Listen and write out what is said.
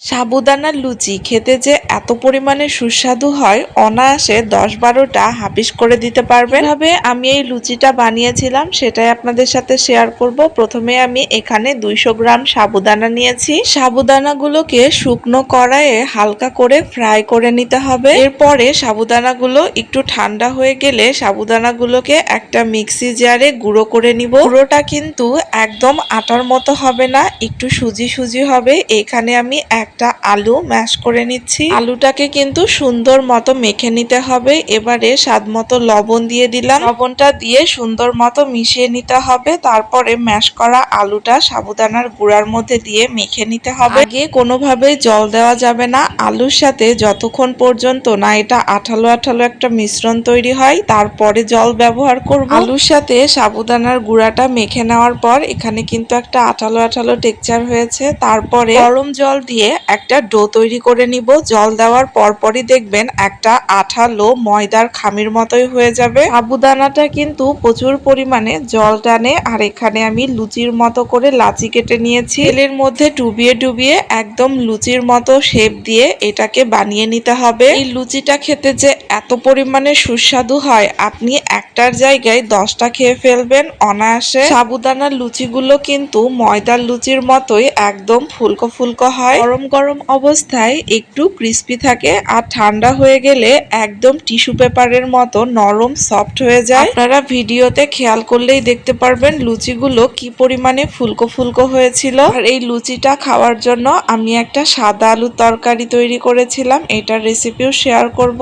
সাবুদানার লুচি খেতে যে এত পরিমাণে সুস্বাদু হয়, অনায়াসে 10-12টা হাপিস করে দিতে পারবেন। কিভাবে আমি এই লুচিটা বানিয়েছিলাম সেটাই আপনাদের সাথে শেয়ার করব। প্রথমে আমি এখানে 200 গ্রাম সাবুদানা নিয়েছি। সাবুদানাগুলোকে শুকনো কড়াইয়ে হালকা করে ফ্রাই করে নিতে হবে। এরপরে সাবুদানাগুলো একটু ঠান্ডা হয়ে গেলে সাবুদানাগুলোকে একটা মিক্সি জারে গুঁড়ো করে নিব। গুঁড়োটা কিন্তু একদম আটার মতো হবে না, একটু সুজি সুজি হবে। এখানে আমি একটা আলু ম্যাশ করে নিচ্ছি। আলুটাকে কিন্তু সুন্দর মতো মেখে নিতে হবে। এবারে স্বাদ মতো লবণ দিয়ে দিলাম। লবণটা দিয়ে সুন্দর মতো মিশিয়ে নিতে হবে। তারপরে ম্যাশ করা আলুটা সাবুদানার গুঁড়ার মধ্যে দিয়ে মেখে নিতে হবে। আগে কোনোভাবেই জল দেওয়া যাবে না আলুর সাথে, যতক্ষণ পর্যন্ত না এটা আঠালো আঠালো একটা মিশ্রণ তৈরি হয়, তারপরে জল ব্যবহার করব। আলুর সাথে সাবুদানার গুঁড়াটা মেখে নেওয়ার পর এখানে কিন্তু একটা আঠালো আঠালো টেক্সচার হয়েছে। তারপরে গরম জল দিয়ে একটা ডো তৈরি করে নিব। জল দেওয়ার পরপরই দেখবেন একটা আঠালো ময়দার খামির মতোই হয়ে যাবে। সাবুদানাটা কিন্তু প্রচুর পরিমাণে জল টানে। আর এখানে আমি লুচির মতো করে লাচি কেটে নিয়েছি। তেলের মধ্যে ডুবিয়ে ডুবিয়ে একদম লুচির মতো শেপ দিয়ে এটাকে বানিয়ে নিতে হবে। এই লুচিটা খেতে যে এত পরিমাণে সুস্বাদু হয়, আপনি একটার জায়গায় 10টা খেয়ে ফেলবেন অনায়াসে। সাবুদানার লুচিগুলো কিন্তু ময়দার লুচির মতোই একদম ফুলকো ফুলকো হয়। গরম গরম অবস্থায় একটু ক্রিস্পি থাকে, আর ঠান্ডা হয়ে গেলে একদম টিস্যু পেপারের মতো নরম সফট হয়ে যায়। আপনারা ভিডিওতে খেয়াল করলেই দেখতে পারবেন লুচিগুলো কি পরিমাণে ফুলকো ফুলকো হয়েছিল। আর এই লুচিটা খাওয়ার জন্য আমি একটা সাদা আলুর তরকারি তৈরি করেছিলাম, এটার রেসিপিও শেয়ার করব।